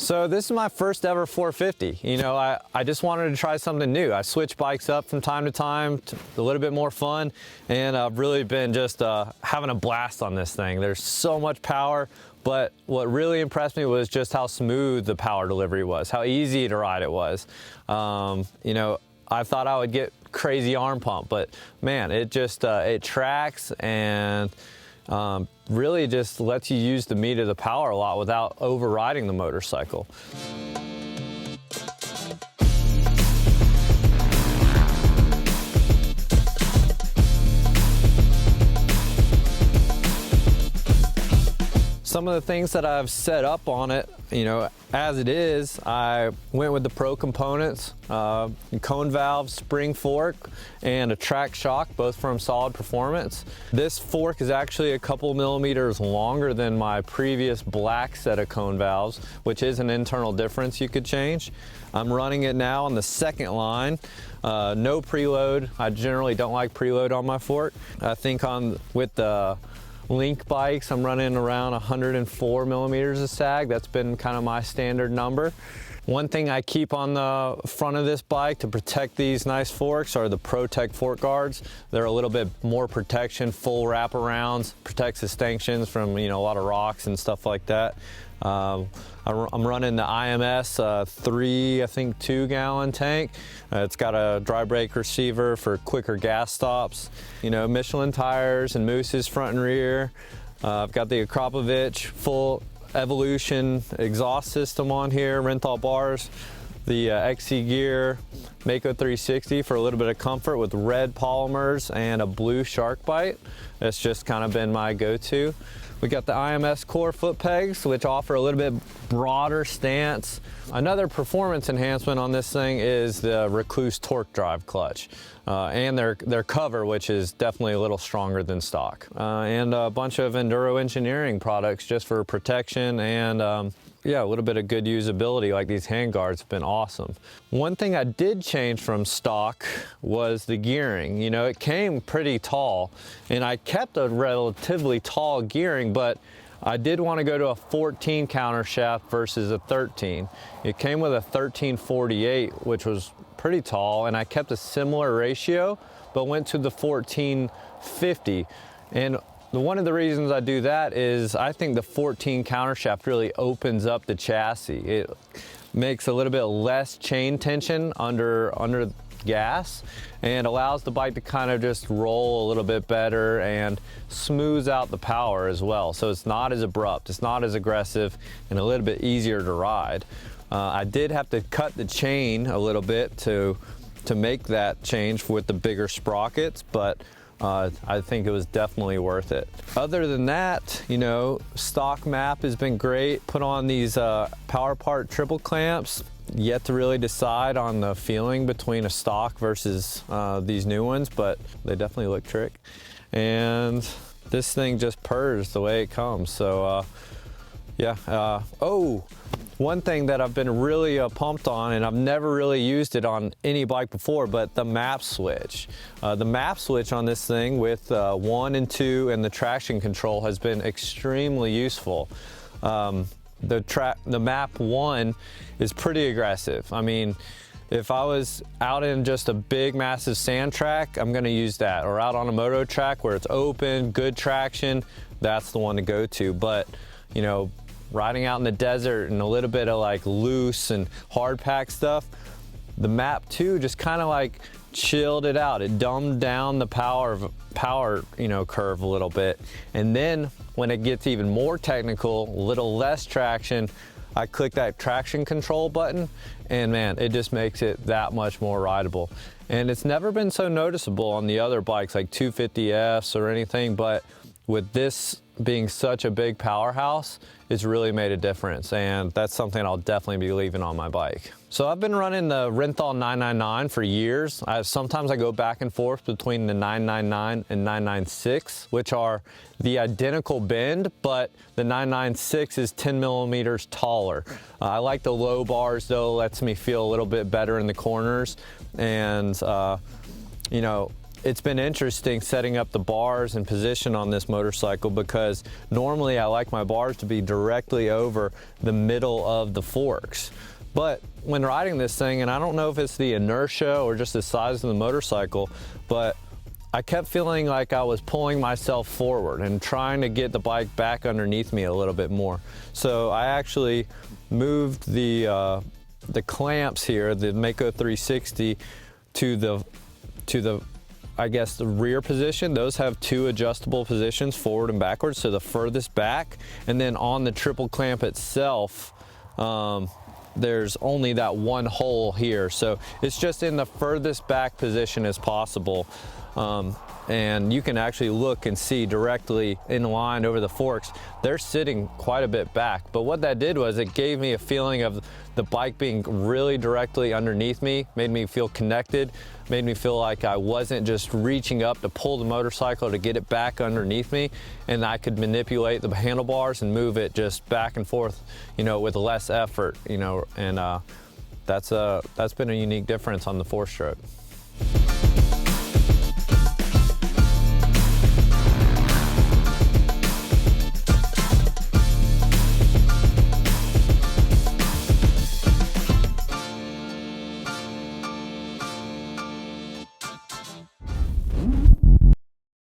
So this is my first ever 450. You know, I just wanted to try something new. I switch bikes up from time to time to a little bit more fun, and I've really been just having a blast on this thing. There's so much power, but what really impressed me was just how smooth the power delivery was, how easy to ride it was. You know, I thought I would get crazy arm pump, but man, it just, it tracks and really just lets you use the meat of the power a lot without overriding the motorcycle. Some of the things that I've set up on it, you know, as it is, I went with the Pro components, cone valve, spring fork, and a Trax shock, both from Solid Performance. This fork is actually a couple millimeters longer than my previous black set of cone valves, which is an internal difference you could change. I'm running it now on the second line. No preload. I generally don't like preload on my fork. I think with the Link bikes, I'm running around 104 millimeters of sag. That's been kind of my standard number. One thing I keep on the front of this bike to protect these nice forks are the ProTech fork guards. They're a little bit more protection, full wraparounds, protects the stanchions from, you know, a lot of rocks and stuff like that. I'm running the IMS 2-gallon tank. It's got a dry brake receiver for quicker gas stops. You know, Michelin tires and mousses front and rear. I've got the Akrapovic full Evolution exhaust system on here, Renthal bars, the XC gear, Mako 360 for a little bit of comfort with red polymers and a blue shark bite. That's just kind of been my go-to. We got the IMS core foot pegs, which offer a little bit broader stance. Another performance enhancement on this thing is the Rekluse TorqDrive clutch and their cover, which is definitely a little stronger than stock. And a bunch of Enduro engineering products just for protection and yeah, a little bit of good usability, like these hand guards have been awesome. One thing I did change from stock was the gearing. You know, it came pretty tall and I kept a relatively tall gearing, but I did want to go to a 14 counter shaft versus a 13. It came with a 1348, which was pretty tall, and I kept a similar ratio, but went to the 1450. And one of the reasons I do that is I think the 14 counter shaft really opens up the chassis. It makes a little bit less chain tension under gas and allows the bike to kind of just roll a little bit better and smooths out the power as well. So it's not as abrupt, it's not as aggressive, and a little bit easier to ride. I did have to cut the chain a little bit to make that change with the bigger sprockets, but I think it was definitely worth it. Other than that, you know, stock map has been great. Put on these Power Part triple clamps. Yet to really decide on the feeling between a stock versus these new ones, but they definitely look trick. And this thing just purrs the way it comes. So yeah. Oh, one thing that I've been really pumped on, and I've never really used it on any bike before, but the map switch. The map switch on this thing with 1 and 2 and the traction control has been extremely useful. The map 1 is pretty aggressive. I mean, if I was out in just a big massive sand track, I'm gonna use that, or out on a moto track where it's open, good traction, that's the one to go to. But, you know, riding out in the desert and a little bit of like loose and hard pack stuff, the map 2 just kind of like chilled it out. It dumbed down the power, you know, curve a little bit. And then when it gets even more technical, a little less traction, I click that traction control button, and man, it just makes it that much more rideable. And it's never been so noticeable on the other bikes like 250Fs or anything, but with this being such a big powerhouse, it's really made a difference, and that's something I'll definitely be leaving on my bike. So I've been running the Renthal 999 for years. Sometimes I go back and forth between the 999 and 996, which are the identical bend, but the 996 is 10 millimeters taller. I like the low bars though, lets me feel a little bit better in the corners, and you know, it's been interesting setting up the bars and position on this motorcycle, because normally I like my bars to be directly over the middle of the forks. But when riding this thing, and I don't know if it's the inertia or just the size of the motorcycle, but I kept feeling like I was pulling myself forward and trying to get the bike back underneath me a little bit more. So I actually moved the clamps here, the Mako 360, to the I guess the rear position. Those have two adjustable positions, forward and backwards, so the furthest back. And then on the triple clamp itself, there's only that one hole here, so it's just in the furthest back position as possible. And you can actually look and see directly in line over the forks. They're sitting quite a bit back, but what that did was it gave me a feeling of the bike being really directly underneath me, made me feel connected, made me feel like I wasn't just reaching up to pull the motorcycle to get it back underneath me, and I could manipulate the handlebars and move it just back and forth, you know, with less effort, you know, and that's been a unique difference on the 4-stroke.